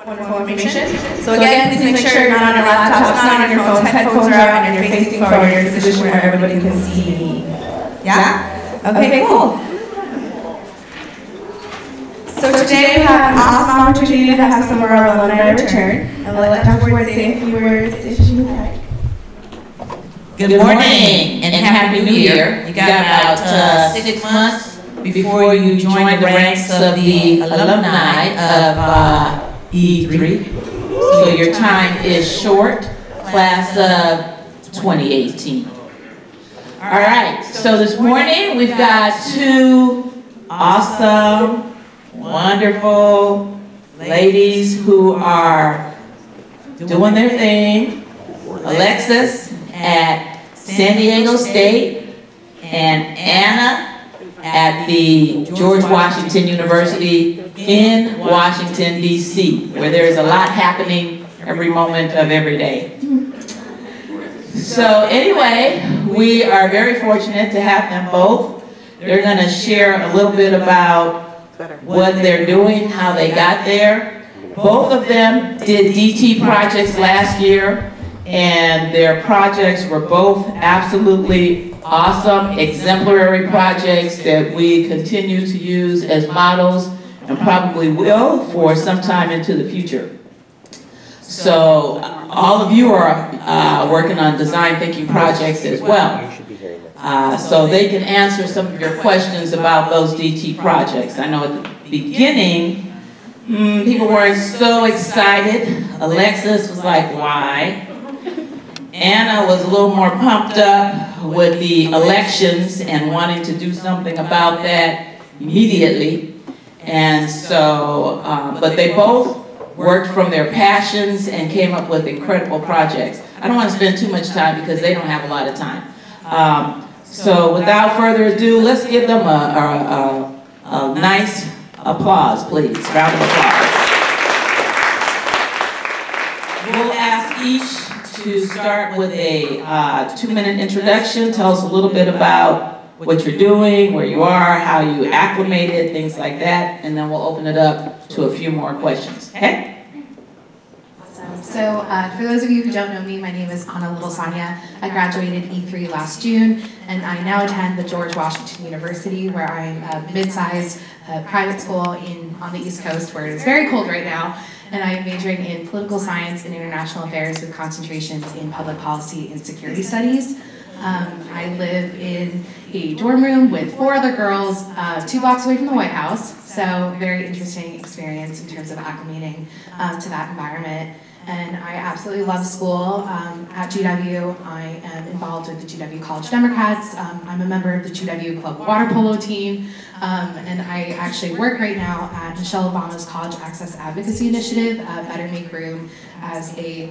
wonderful information. So again, please make sure you're not on your laptops, not on your phones, headphones are out, and you're facing forward in a position where everybody can see me. Yeah? Okay, cool. So today we have an awesome opportunity to have some of our alumni return. And we'll let Dr. Ward say a few words if she would like. Good morning and Happy New Year. You got about 6 months before you join the ranks of the alumni of E3. So your time is short, class of 2018. All right, so this morning we've got two awesome, wonderful ladies who are doing their thing. Alexis at San Diego State and Anna at the George Washington University in Washington, D.C., where there's a lot happening every moment of every day. So anyway, we are very fortunate to have them both. They're going to share a little bit about what they're doing, how they got there. Both of them did DT projects last year, and their projects were both absolutely awesome, exemplary projects that we continue to use as models and probably will for some time into the future. So all of you are working on design thinking projects as well. So they can answer some of your questions about those DT projects. I know at the beginning, people weren't so excited. Alexis was like, why? Anna was a little more pumped up with the elections and wanting to do something about that immediately. And so, but they both worked from their passions and came up with incredible projects. I don't want to spend too much time because they don't have a lot of time. So without further ado, let's give them a nice applause, please. Round of applause. We'll ask each to start with a 2-minute introduction. Tell us a little bit about what you're doing, where you are, how you acclimated, things like that, and then we'll open it up to a few more questions. Okay? So for those of you who don't know me, my name is Anna Little Sonia. I graduated E3 last June, and I now attend the George Washington University, where I'm a mid-sized private school on the East Coast, where it is very cold right now. And I am majoring in political science and international affairs with concentrations in public policy and security studies. I live in a dorm room with 4 other girls, 2 blocks away from the White House. So very interesting experience in terms of acclimating to that environment. And I absolutely love school. At GW, I am involved with the GW College Democrats. I'm a member of the GW Club water polo team. And I actually work right now at Michelle Obama's College Access Advocacy Initiative, Better Make Room, as a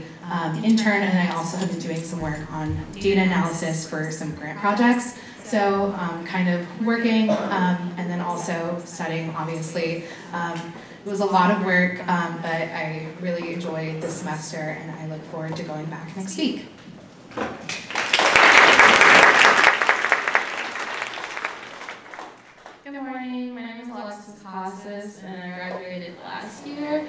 intern. And I also have been doing some work on data analysis for some grant projects. So kind of working and then also studying, obviously. It was a lot of work, but I really enjoyed this semester, and I look forward to going back next week. Good morning, my name is Alexis Casas, and I graduated last year.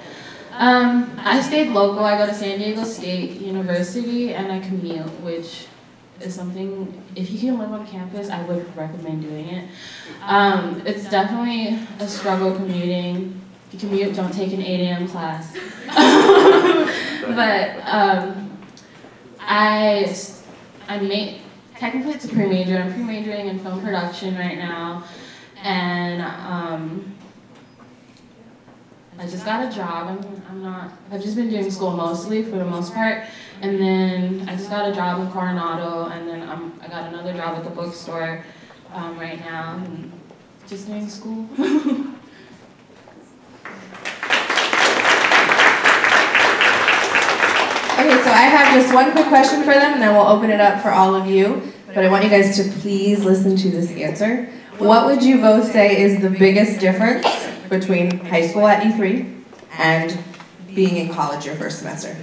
I stayed local. I go to San Diego State University, and I commute, which is something, if you can live on campus, I would recommend doing it. It's definitely a struggle commuting. If you commute, don't take an 8 a.m. class. But technically it's a pre-major. I'm pre-majoring in film production right now. And I just got a job. I've just been doing school mostly for the most part. And then I just got a job in Coronado, and then I got another job at the bookstore right now, and just doing school. Okay, so I have just one quick question for them, and then we'll open it up for all of you. But I want you guys to please listen to this answer. What would you both say is the biggest difference between high school at E3 and being in college your first semester?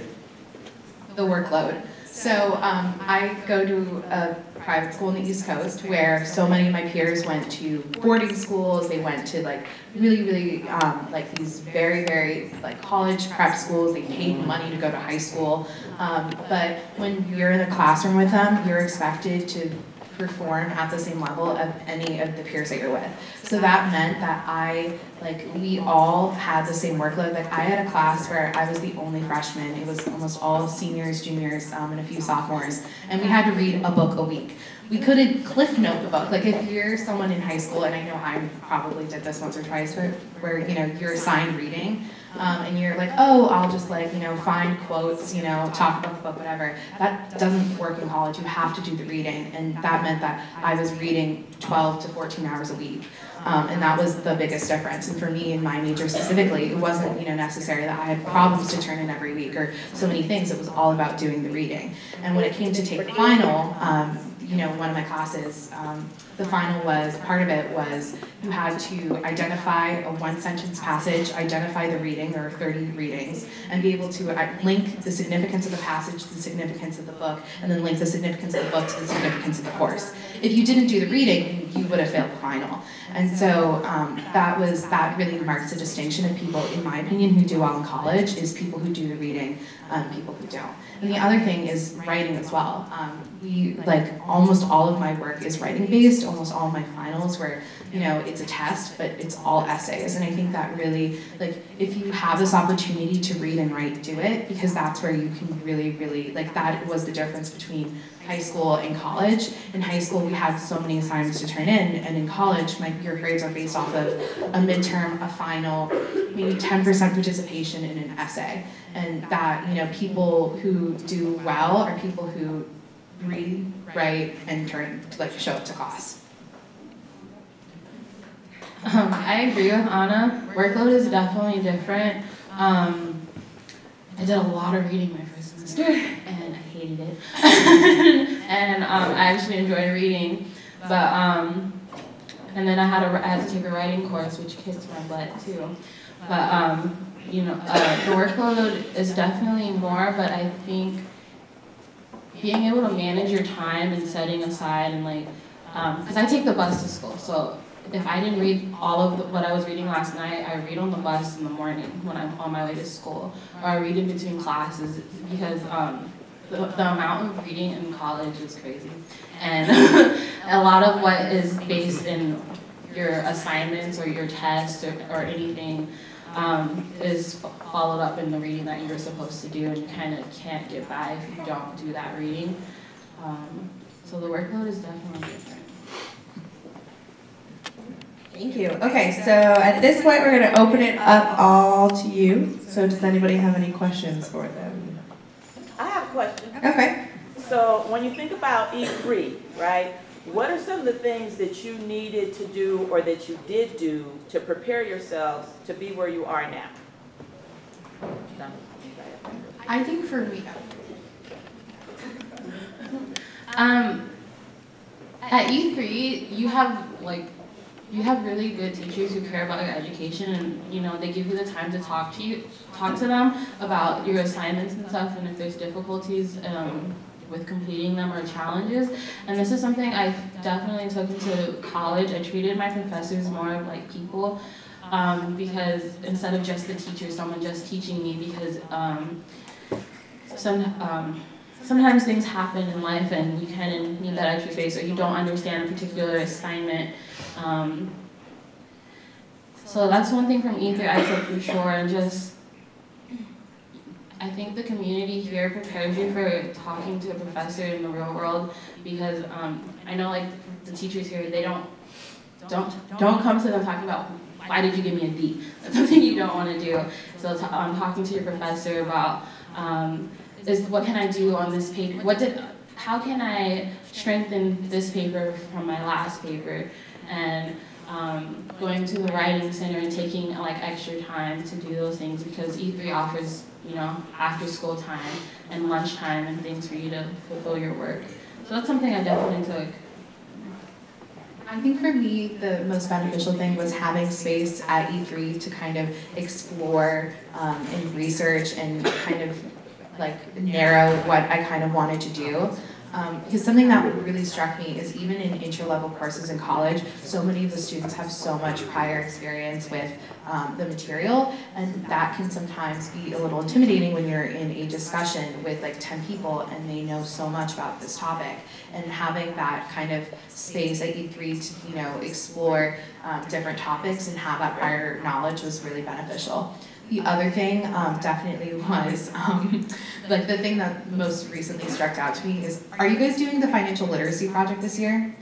The workload. So I go to a private school in the East Coast where so many of my peers went to boarding schools. They went to like really like these very like college prep schools. They paid money to go to high school. But when you're in the classroom with them, you're expected to perform at the same level of any of the peers that you're with. So that meant that we all had the same workload. Like I had a class where I was the only freshman. It was almost all seniors, juniors, and a few sophomores. And we had to read a book a week. We couldn't cliff note the book. Like if you're someone in high school, and I know I probably did this once or twice, where you're assigned reading, and you're like, oh, I'll just find quotes, talk about the book, whatever. That doesn't work in college. You have to do the reading, and that meant that I was reading 12 to 14 hours a week. And that was the biggest difference. And for me, in my major specifically, it wasn't necessary that I had problems to turn in every week or so many things. It was all about doing the reading. And when it came to take the final, one of my classes, the final part of it was you had to identify a one-sentence passage, identify the reading, there are 30 readings, and be able to link the significance of the passage to the significance of the book, and then link the significance of the book to the significance of the course. If you didn't do the reading, you would have failed the final. And so that really marks the distinction of people, in my opinion, who do well in college, is people who do the reading, people who don't. And the other thing is writing as well. Almost all of my work is writing based, almost all of my finals where, it's a test, but it's all essays. And I think that really, if you have this opportunity to read and write, do it, because that's where you can really, that was the difference between high school and college. In high school, we had so many assignments to turn in, and in college, your grades are based off of a midterm, a final, maybe 10% participation in an essay. And that, people who do well are people who read, write, and show up to class. I agree with Anna. Workload is definitely different. I did a lot of reading my first semester, and I hated it. And I actually enjoyed reading, but and then I had to take a writing course, which kicked my butt too. But the workload is definitely more, but I think being able to manage your time and setting aside and because I take the bus to school, so if I didn't read all of what I was reading last night, I read on the bus in the morning when I'm on my way to school, or I read in between classes, because the amount of reading in college is crazy. And a lot of what is based in your assignments or your tests or anything is followed up in the reading that you're supposed to do, and you kind of can't get by if you don't do that reading. So the workload is definitely different. Thank you. Okay, so at this point we're going to open it up all to you. So does anybody have any questions for them? I have a question. Okay. So when you think about E3, right, what are some of the things that you needed to do or that you did do to prepare yourselves to be where you are now? I think for me, at E3, you have really good teachers who care about your education, and they give you the time to talk to them about your assignments and stuff, and if there's difficulties with completing them or challenges. And this is something I definitely took into college. I treated my professors more like people, because instead of just the teacher, someone just teaching me, because sometimes things happen in life and you kind of need that extra space, or you don't understand a particular assignment. So that's one thing from E3 I took for sure, and just, I think the community here prepares you for talking to a professor in the real world, because I know the teachers here, they don't come to them talking about, why did you give me a D? That's something you don't want to do. So talking to your professor about, what can I do on this paper? How can I strengthen this paper from my last paper? And going to the writing center and taking extra time to do those things, because E3 offers after school time and lunchtime and things for you to fulfill your work. So that's something I definitely took. I think for me, the most beneficial thing was having space at E3 to kind of explore and research and kind of like narrow what I kind of wanted to do. Because something that really struck me is even in inter-level courses in college, so many of the students have so much prior experience with the material, and that can sometimes be a little intimidating when you're in a discussion with like 10 people and they know so much about this topic. And having that kind of space at E3 to, you know, explore different topics and have that prior knowledge was really beneficial. The other thing definitely was, like the thing that most recently struck out to me is, are you guys doing the financial literacy project this year?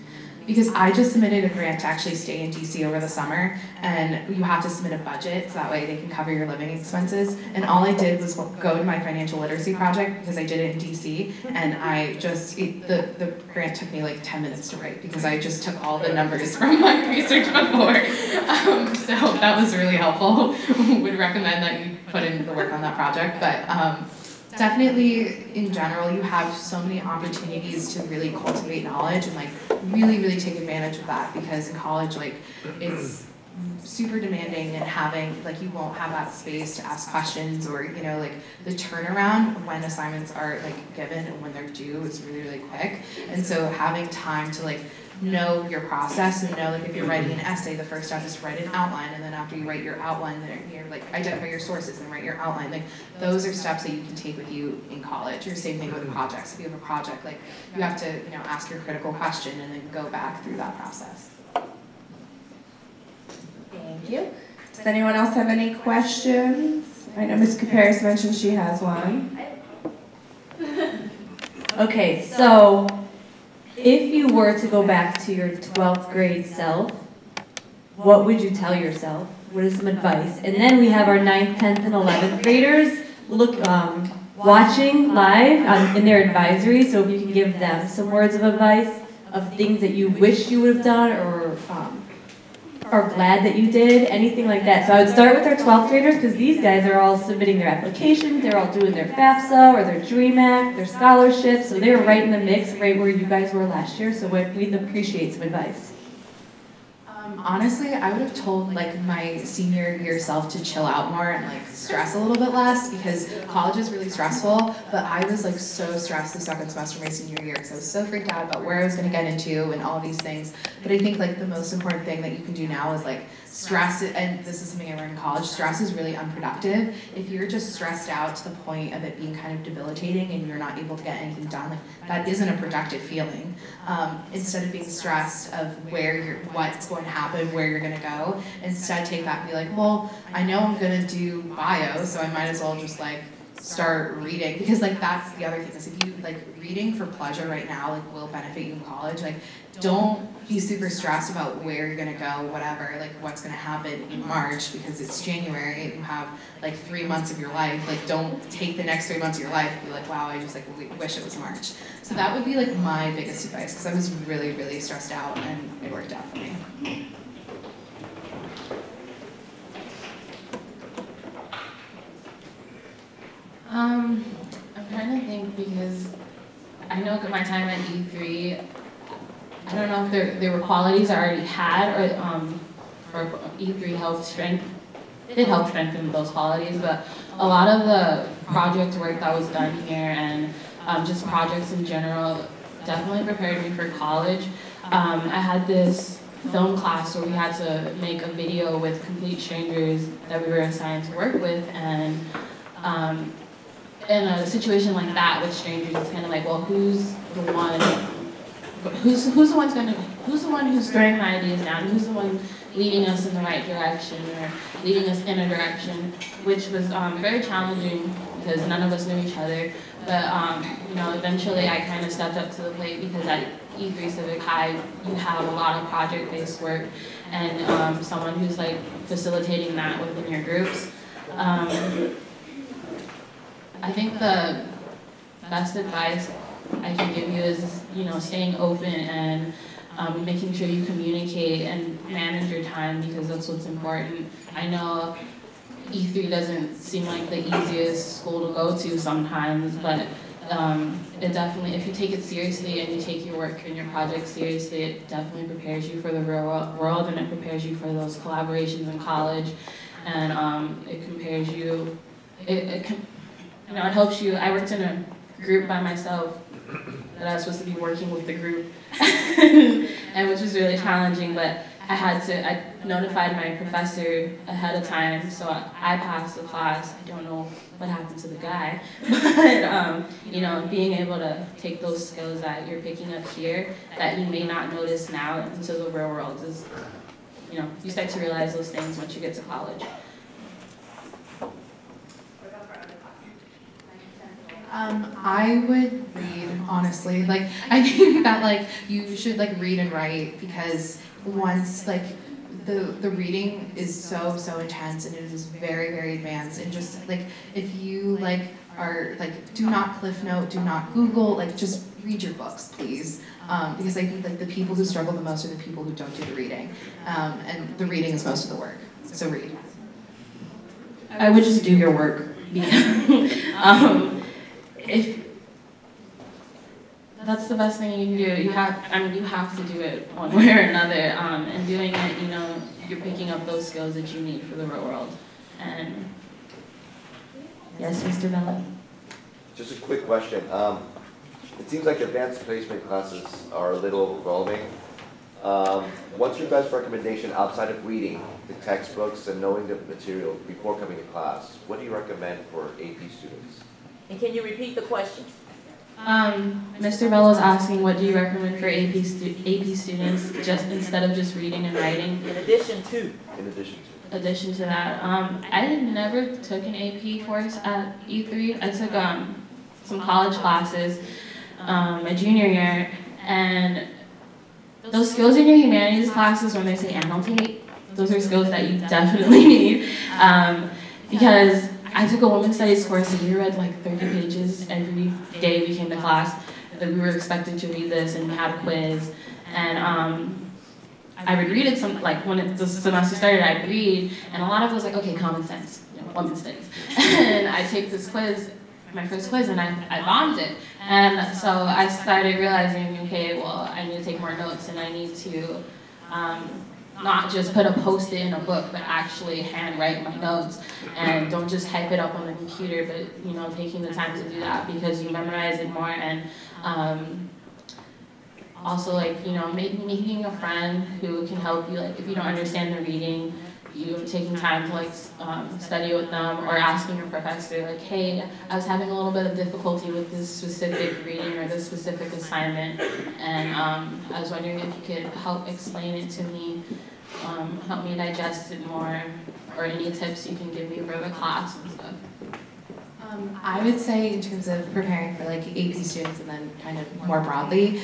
Because I just submitted a grant to actually stay in DC over the summer, and you have to submit a budget so that way they can cover your living expenses. And all I did was go to my financial literacy project because I did it in DC, and I just, the grant took me like 10 minutes to write because I just took all the numbers from my research before. So that was really helpful. Would recommend that you put in the work on that project, but definitely, in general, you have so many opportunities to really cultivate knowledge and like really take advantage of that, because in college, like, it's super demanding, and having, like, you won't have that space to ask questions, or, you know, like, the turnaround when assignments are, like, given and when they're due is really quick. And so having time to, like, know your process and know, like, if you're writing an essay, the first step is to write an outline, and then after you write your outline, then you're like, identify your sources and write your outline. Like, those are steps that you can take with you in college. Or same thing with projects. If you have a project, like, you have to, you know, ask your critical question and then go back through that process. Thank you. Does anyone else have any questions? I know Ms. Caparis mentioned she has one. Okay, so if you were to go back to your 12th grade self, what would you tell yourself? What is some advice? And then we have our 9th, 10th, and 11th graders watching live in their advisory, so if you can give them some words of advice of things that you wish you would have done, or are glad that you did, anything like that. So I would start with our 12th graders, because these guys are all submitting their applications, they're all doing their FAFSA or their DREAM Act, their scholarships, so they're right in the mix, right where you guys were last year, so we'd appreciate some advice. Honestly, I would have told like my senior year self to chill out more and like stress a little bit less, because college is really stressful, but I was like so stressed the second semester of my senior year because I was so freaked out about where I was going to get into and all these things. But I think like the most important thing that you can do now is like stress, and this is something I learned in college, stress is really unproductive. If you're just stressed out to the point of it being kind of debilitating and you're not able to get anything done, like that isn't a productive feeling. Instead of being stressed of what's going to happen, where you're going to go, instead take that and be like, well, I know I'm going to do bio, so I might as well just like start reading, because like that's the other thing, is if you like reading for pleasure right now like will benefit you in college. Like, don't be super stressed about where you're gonna go, whatever, like what's gonna happen in March, because it's January, you have like 3 months of your life. Like, don't take the next 3 months of your life and be like, wow, I just like wish it was March. So that would be like my biggest advice, because I was really stressed out, and it worked out for me. I'm trying to think, because I know at my time at E3, I don't know if there were qualities I already had, or E3 helped strengthen those qualities, but a lot of the project work that was done here, and just projects in general, definitely prepared me for college. I had this film class where we had to make a video with complete strangers that we were assigned to work with, and in a situation like that with strangers, it's kind of like, well, who's the one who's throwing my ideas down? Who's the one leading us in the right direction, or leading us in a direction, which was very challenging because none of us knew each other. But you know, eventually I kind of stepped up to the plate, because at E3 Civic High you have a lot of project-based work, and someone who's like facilitating that within your groups. I think the best advice I can give you is, you know, staying open and making sure you communicate and manage your time, because that's what's important. I know E3 doesn't seem like the easiest school to go to sometimes, but it definitely, if you take it seriously and you take your work and your project seriously, it definitely prepares you for the real world, and it prepares you for those collaborations in college, and it prepares you, it helps you. I worked in a group by myself that I was supposed to be working with the group, and which was really challenging, but I notified my professor ahead of time, so I passed the class. I don't know what happened to the guy, but being able to take those skills that you're picking up here that you may not notice now into the real world is, you start to realize those things once you get to college. I would read, honestly. Like, I think that, like, you should, like, read and write, because once, like, the reading is so intense, and it is very, very advanced, and just, like, if you, like, are, like, do not Cliff Note, do not Google, like, just read your books, please. Because I think, like, the people who struggle the most are the people who don't do the reading. And the reading is most of the work, so read. I would just do your work. If that's the best thing you can do, you have to do it one way or another. And doing it, you're picking up those skills that you need for the real world. And yes, Mr. Bella. Just a quick question. It seems like advanced placement classes are a little overwhelming. What's your best recommendation outside of reading the textbooks and knowing the material before coming to class? What do you recommend for AP students? And can you repeat the question? Mr. Bello's asking, what do you recommend for AP students, just instead of just reading and writing? In addition to that, I never took an AP course at E3. I took some college classes my junior year, and those skills in your humanities classes, when they say annotate, those are skills that you definitely need, because I took a women's studies course and we read like 30 pages every day we came to class. We were expected to read this, and we had a quiz. And I would read it when the semester started, I'd read, and a lot of it was like, okay, common sense, women's studies. And I take this quiz, my first quiz, and I bombed it. And so I started realizing, okay, well, I need to take more notes, and I need to not just put a post-it in a book, but actually handwrite my notes, and don't just type it up on the computer, but taking the time to do that, because you memorize it more. And also, like, making a friend who can help you, like, if you don't understand the reading, taking time to, like, study with them, or asking your professor, like, hey, I was having a little bit of difficulty with this specific reading or this specific assignment, and I was wondering if you could help explain it to me, help me digest it more, or any tips you can give me for the class and stuff. I would say, in terms of preparing for, like, AP students, and then kind of more broadly,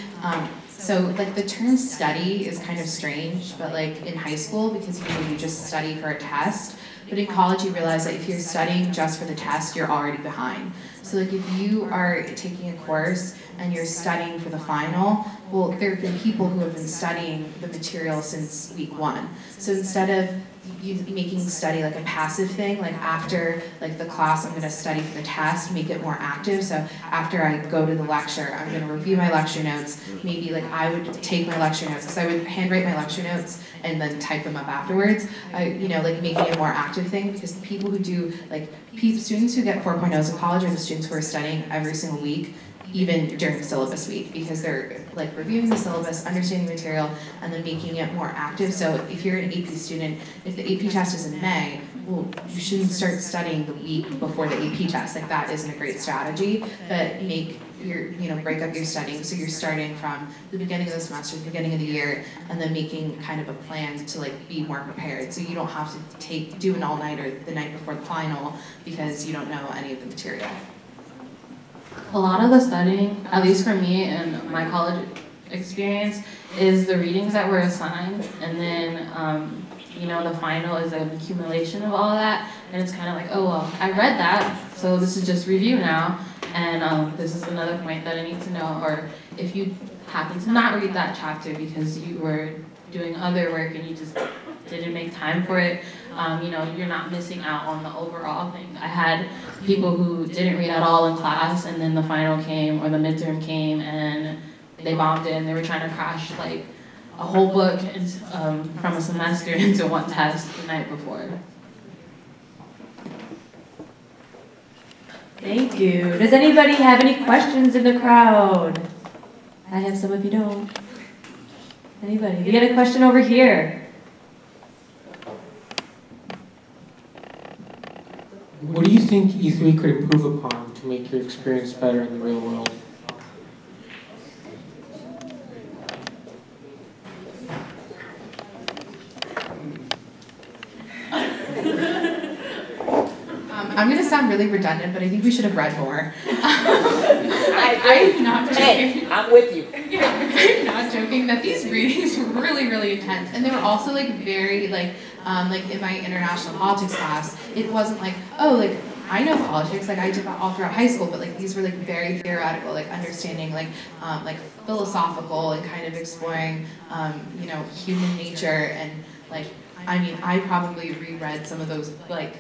so, like, the term study is kind of strange, but, like, in high school, because you just study for a test, but in college you realize that if you're studying just for the test, you're already behind. So, like, if you are taking a course and you're studying for the final, well, there have been people who have been studying the material since week 1. So instead of you making study like a passive thing, like after like the class I'm going to study for the test, make it more active. So after I go to the lecture, I'm going to review my lecture notes. Maybe like I would take my lecture notes, because I would handwrite my lecture notes and then type them up afterwards. Like making it a more active thing, because the people who do, like, students who get 4.0s in college are the students who are studying every single week, even during syllabus week, because they're like reviewing the syllabus, understanding the material, and then making it more active. So if you're an AP student, if the AP test is in May, well, you shouldn't start studying the week before the AP test. Like, that isn't a great strategy, but make your, break up your studying, so you're starting from the beginning of the semester, the beginning of the year, and then making kind of a plan to like be more prepared. So you don't have to do an all-nighter the night before the final because you don't know any of the material. A lot of the studying, at least for me and my college experience, is the readings that were assigned, and then the final is an accumulation of all of that, and it's kind of like, oh well, I read that, so this is just review now, and this is another point that I need to know. Or if you happen to not read that chapter because you were doing other work and you just didn't make time for it, you're not missing out on the overall thing. I had people who didn't read at all in class, and then the final came or the midterm came and they bombed it, and they were trying to crash like a whole book from a semester into one test the night before. Thank you. Does anybody have any questions in the crowd? I have some if you don't. Anybody? We got a question over here. What do you think E3 could improve upon to make your experience better in the real world? I'm going to sound really redundant, but I think we should have read more. I'm not joking. Hey, I'm with you. I'm not joking that these readings were really, really intense. And they were also like very like in my international politics class, it wasn't like, oh, like I know politics, like I did that all throughout high school, but like these were like very theoretical, like understanding like philosophical and kind of exploring, you know, human nature. And like, I mean, I probably reread some of those like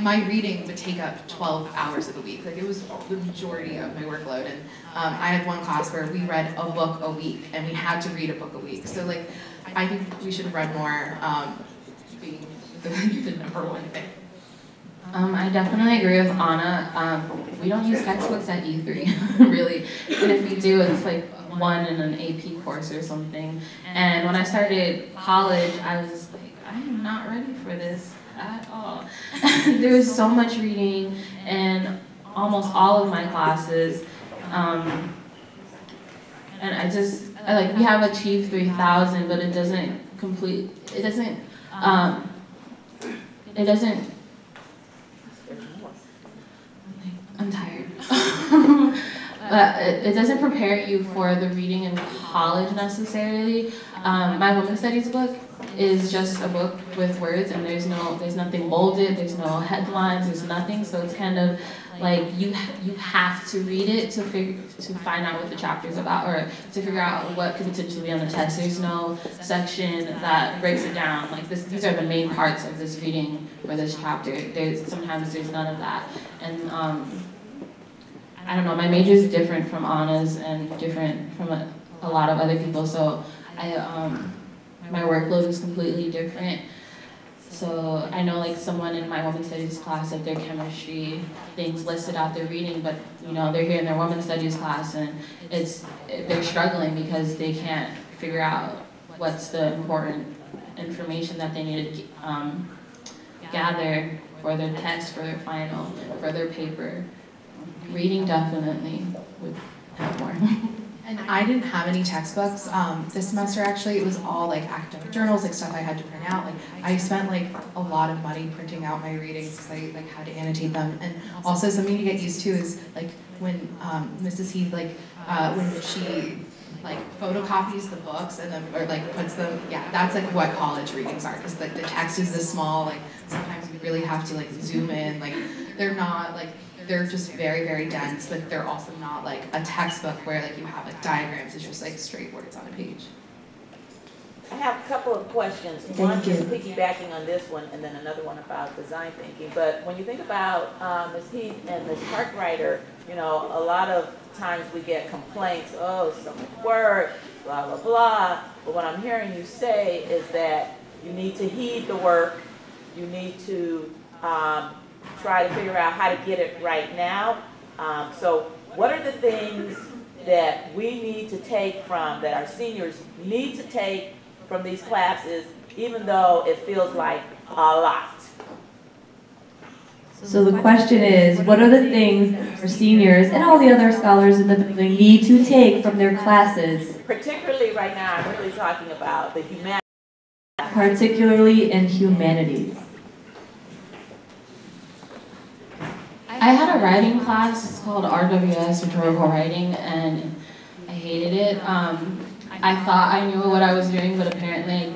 my reading would take up 12 hours of the week. Like it was the majority of my workload. And I had one class where we read a book a week and we had to read a book a week. So like, I think we should have read more, being the number one thing. I definitely agree with Anna. We don't use textbooks at E3, really. And if we do, it's like one in an AP course or something. And when I started college, I was just like, I am not ready for this at all. There was so much reading in almost all of my classes. And I like, we have Achieve 3000, but it doesn't complete, I'm tired. It doesn't prepare you for the reading in college necessarily. My women's studies book is just a book with words, and there's nothing bolded, there's no headlines, there's nothing. So it's kind of like you have to read it to find out what the chapter is about, or to figure out what could potentially be on the test. There's no section that breaks it down. Like these are the main parts of this reading for this chapter. Sometimes there's none of that, and I don't know. My major is different from Anna's and different from a lot of other people. So my workload is completely different. So I know like someone in my women's studies class, like their chemistry things listed out their reading, but you know they're here in their women's studies class and they're struggling because they can't figure out what's the important information that they need to gather for their test, for their final, for their paper. Reading definitely would have more. And I didn't have any textbooks this semester. Actually, it was all like academic journals, like stuff I had to print out. Like I spent like a lot of money printing out my readings because I like had to annotate them. And also something to get used to is like when Mrs. Heath when she like photocopies the books and then or like puts them. Yeah, that's like what college readings are, because like the text is this small. Like sometimes you really have to like zoom in. Like they're not like. They're just very, very dense, but they're also not like a textbook where like you have like diagrams. It's just like straight words on a page. I have a couple of questions. One just piggybacking on this one, and then another one about design thinking. But when you think about Ms. Heath and Ms. Harkwriter, you know, a lot of times we get complaints, oh, so much work, blah, blah, blah. But what I'm hearing you say is that you need to heed the work, you need to try to figure out how to get it right now. So what are the things that we need to take from, that our seniors need to take from these classes, even though it feels like a lot? So the question is, what are the things our seniors and all the other scholars in the building need to take from their classes? Particularly right now, I'm really talking about the humanities. Particularly in humanities. I had a writing class, it's called RWS, Rhetorical Writing, and I hated it. I thought I knew what I was doing, but apparently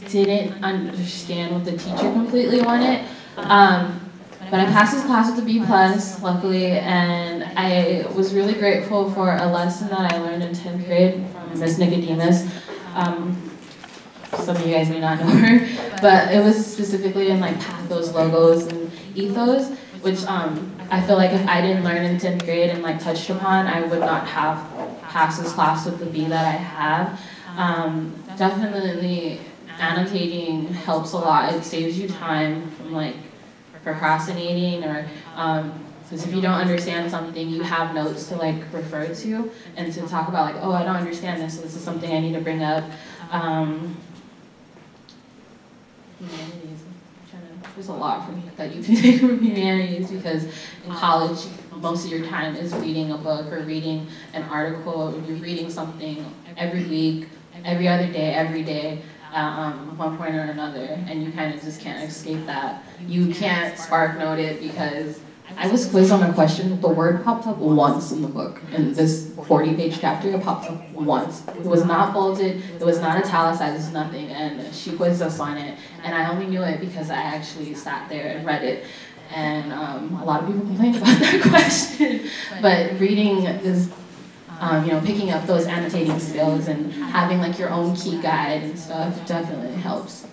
I didn't understand what the teacher completely wanted. But I passed this class with a B+, luckily, and I was really grateful for a lesson that I learned in 10th grade from Miss Nicodemus. Some of you guys may not know her, but it was specifically in like pathos, logos, and ethos, which I feel like if I didn't learn in 10th grade and like touched upon, I would not have passed this class with the B that I have. Definitely annotating helps a lot. It saves you time from like procrastinating or Because if you don't understand something, you have notes to like refer to and to talk about like, oh, I don't understand this, so this is something I need to bring up. Humanities. There's a lot from that you can take from humanities because in college, most of your time is reading a book or reading an article, or you're reading something every week, every other day, every day, one point or another, and you kind of just can't escape that. You can't spark note it because I was quizzed on a question, the word popped up once in the book. In this 40-page chapter, it popped up once. It was not bolded, it was not italicized, it was nothing, and she quizzed us on it. And I only knew it because I actually sat there and read it. And a lot of people complained about that question. But reading is, you know, picking up those annotating skills and having like your own key guide and stuff definitely helps.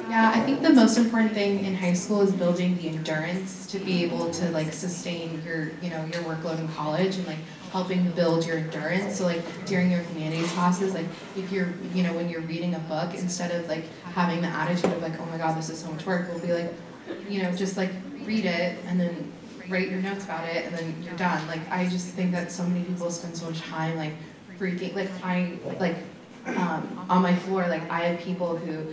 Yeah, I think the most important thing in high school is building the endurance to be able to like sustain your, you know, your workload in college and like helping build your endurance. So like during your humanities classes, like if you're, you know, when you're reading a book, instead of like having the attitude of like, oh my God, this is so much work, we'll be like, you know, just like read it and then write your notes about it and then you're done. Like I just think that so many people spend so much time like freaking, on my floor, like I had people who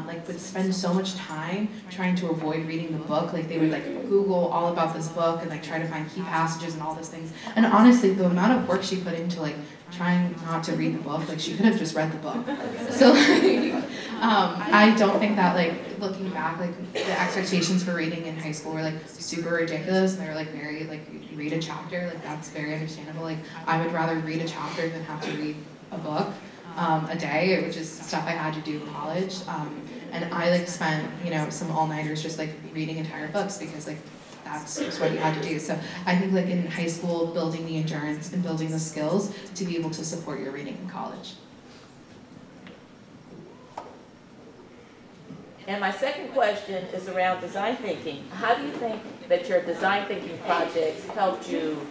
like would spend so much time trying to avoid reading the book. Like they would like Google all about this book and like try to find key passages and all those things. And honestly, the amount of work she put into like trying not to read the book, like she could have just read the book. So like, I don't think that like looking back, like the expectations for reading in high school were like super ridiculous. And they were like very like you read a chapter, like that's very understandable. Like I would rather read a chapter than have to read a book. A day, which is stuff I had to do in college, and I like spent, you know, some all-nighters just like reading entire books because like that's just what you had to do. So I think like in high school, building the endurance and building the skills to be able to support your reading in college. And my second question is around design thinking. How do you think that your design thinking projects helped you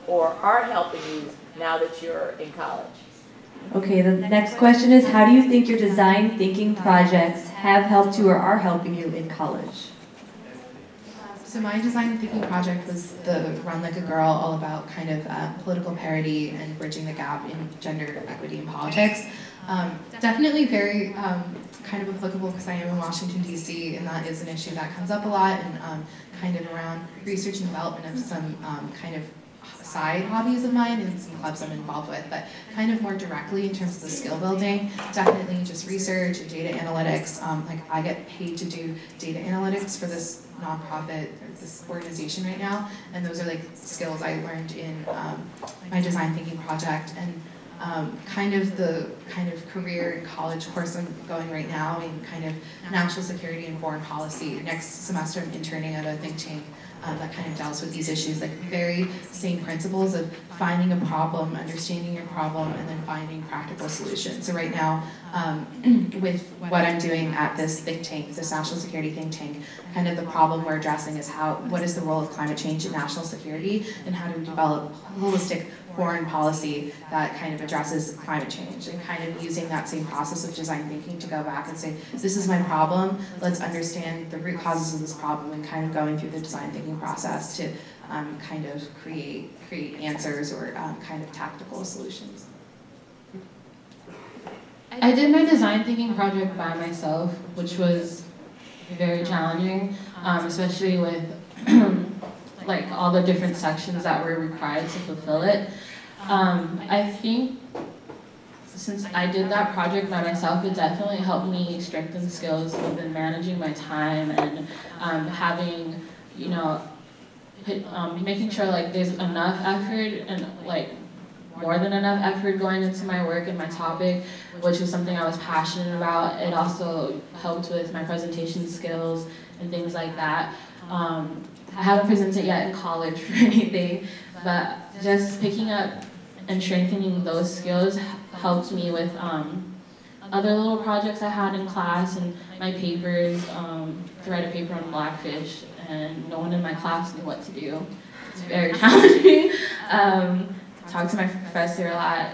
or are helping you now that you're in college? Okay, the next question is, how do you think your design thinking projects have helped you or are helping you in college? So my design thinking project was the Run Like a Girl, all about kind of political parity and bridging the gap in gender equity in politics. Definitely very kind of applicable because I am in Washington, D.C., and that is an issue that comes up a lot, and kind of around research and development of some kind of side hobbies of mine and some clubs I'm involved with, but kind of more directly in terms of the skill building, definitely just research and data analytics. Like I get paid to do data analytics for this nonprofit or this organization right now, and those are like skills I learned in my design thinking project, and kind of the kind of career and college course I'm going right now in kind of national security and foreign policy. Next semester I'm interning at a think tank that kind of deals with these issues, like very same principles of finding a problem, understanding your problem, and then finding practical solutions. So right now, with what I'm doing at this think tank, this national security think tank, kind of the problem we're addressing is what is the role of climate change in national security, and how do we develop holistic foreign policy that kind of addresses climate change, and kind of using that same process of design thinking to go back and say, this is my problem, let's understand the root causes of this problem, and kind of going through the design thinking process to kind of create answers or kind of tactical solutions. I did my design thinking project by myself, which was very challenging, especially with like all the different sections that were required to fulfill it. I think since I did that project by myself, it definitely helped me strengthen skills within managing my time and having, you know, making sure like there's enough effort and like more than enough effort going into my work and my topic, which was something I was passionate about. It also helped with my presentation skills and things like that. I haven't presented yet in college for anything, but just picking up and strengthening those skills helped me with other little projects I had in class and my papers, to write a paper on blackfish, and no one in my class knew what to do. It's very challenging. Talked to my professor a lot,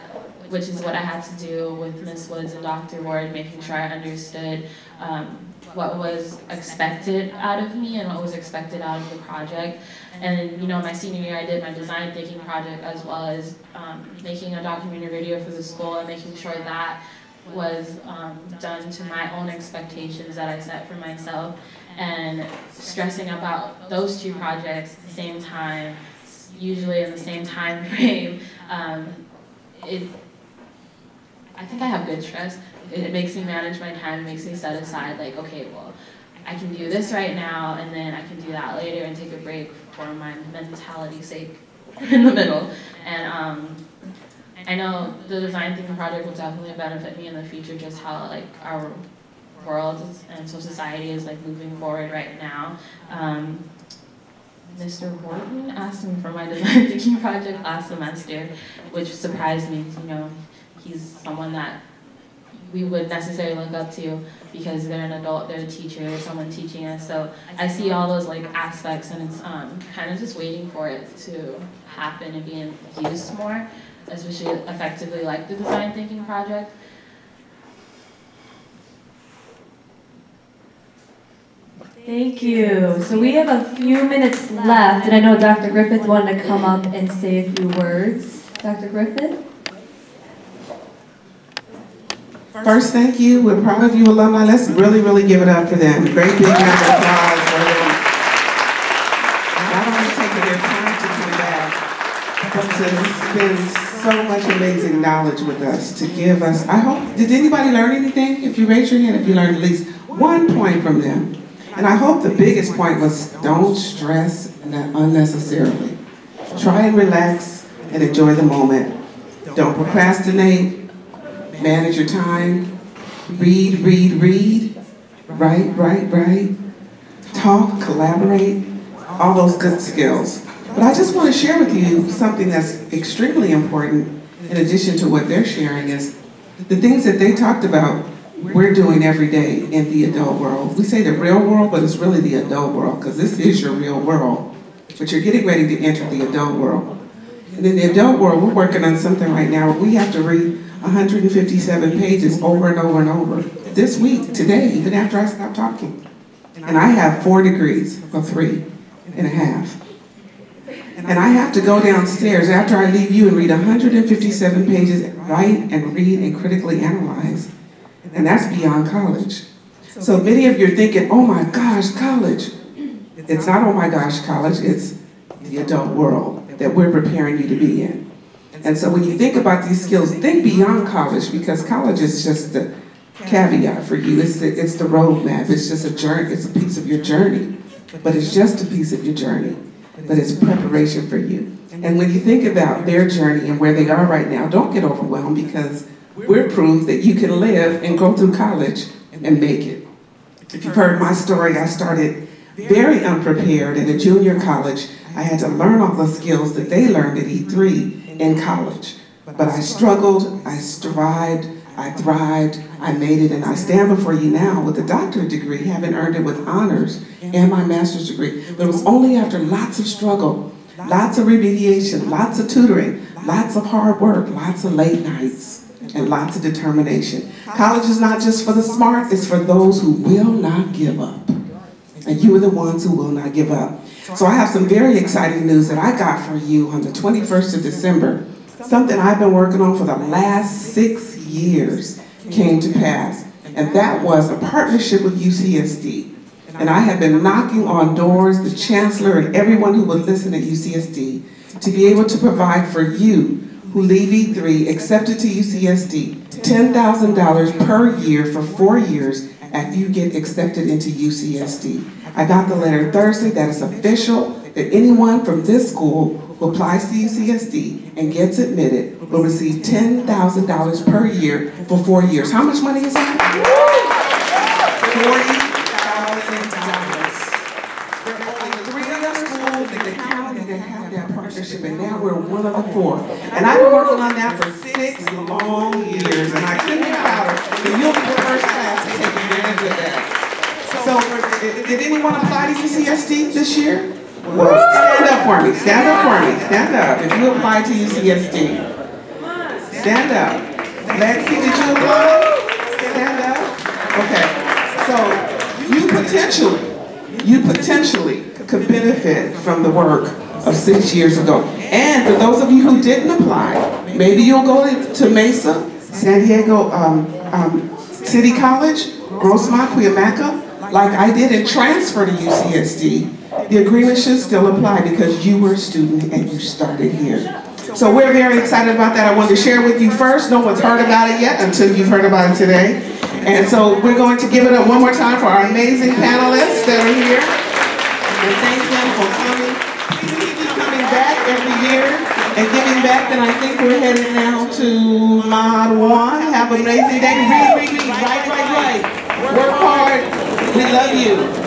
which is what I had to do with Miss Woods and Dr. Ward, making sure I understood what was expected out of me and what was expected out of the project. And you know, my senior year I did my design thinking project as well as making a documentary video for the school and making sure that was done to my own expectations that I set for myself, and stressing about those two projects at the same time, usually in the same time frame. I think I have good stress. It makes me manage my time, it makes me set aside like, okay, well, I can do this right now and then I can do that later and take a break for my mentality's sake in the middle. And I know the design thinking project will definitely benefit me in the future, just how like our world and so society is like moving forward right now. Mr. Horton asked me for my design thinking project last semester, which surprised me. You know, he's someone that we would necessarily look up to because they're an adult, they're a teacher, they're someone teaching us. So I see all those like aspects, and it's kind of just waiting for it to happen and being used more, especially effectively like the design thinking project. Thank you. So we have a few minutes left, and I know Dr. Griffith wanted to come up and say a few words. Dr. Griffith? First, thank you. We're proud of you, alumni. Let's really give it up for them. Great big round of applause for them. Not only taking their time to come back, but to spend so much amazing knowledge with us, to give us, I hope, did anybody learn anything? If you raise your hand, if you learned at least 1 point from them. And I hope the biggest point was don't stress unnecessarily. Try and relax and enjoy the moment. Don't procrastinate. Manage your time. Read. Write. Talk, collaborate, all those good skills. But I just want to share with you something that's extremely important in addition to what they're sharing is the things that they talked about we're doing every day in the adult world. We say the real world, but it's really the adult world because this is your real world. But you're getting ready to enter the adult world. And in the adult world, we're working on something right now where we have to read 157 pages over and over and over. This week, today, even after I stop talking. And I have 4 degrees, or 3.5. And I have to go downstairs after I leave you and read 157 pages, write and read and critically analyze. And that's beyond college. So many of you are thinking, oh my gosh, college. It's not oh my gosh, college, it's the adult world that we're preparing you to be in. And so when you think about these skills, think beyond college, because college is just the caveat for you. It's the roadmap. It's just a journey. It's a piece of your journey. But it's just a piece of your journey. But it's preparation for you. And when you think about their journey and where they are right now, don't get overwhelmed, because we're proof that you can live and go through college and make it. If you've heard my story, I started very unprepared in a junior college. I had to learn all the skills that they learned at E3 in college. But I struggled, I strived, I thrived, I made it, and I stand before you now with a doctorate degree, having earned it with honors and my master's degree. But it was only after lots of struggle, lots of remediation, lots of tutoring, lots of hard work, lots of late nights, and lots of determination. College is not just for the smart, it's for those who will not give up. And you are the ones who will not give up. So I have some very exciting news that I got for you on the 21st of December. Something I've been working on for the last 6 years came to pass. And that was a partnership with UCSD. And I have been knocking on doors, the chancellor and everyone who would listen at UCSD, to be able to provide for you who leave E3, accepted to UCSD, $10,000 per year for 4 years after you get accepted into UCSD. I got the letter Thursday that is official, that anyone from this school who applies to UCSD and gets admitted will receive $10,000 per year for 4 years. How much money is that? $40,000. There are only 3 other schools in the county that have that partnership, and now we're one of the 4. And I've been working on that for 6 long years, and I couldn't be prouder. And you'll be the first class to take advantage of that. So, did anyone apply to UCSD this year? Stand up for me, stand up for me, stand up if you applied to UCSD. Stand up. Lexi, did you apply? Stand up. Okay. So you potentially could benefit from the work of 6 years ago. And for those of you who didn't apply, maybe you'll go to Mesa, San Diego City College, Grossmont, Cuyamaca, like I did, and transfer to UCSD. The agreement should still apply because you were a student and you started here. So we're very excited about that. I wanted to share with you first. No one's heard about it yet until you've heard about it today. And so we're going to give it up one more time for our amazing panelists that are here. And thank them for coming. Please keep coming back every year and giving back. And I think we're headed now to Mod 1. Have an amazing day. Read. Right. Work hard. We love you.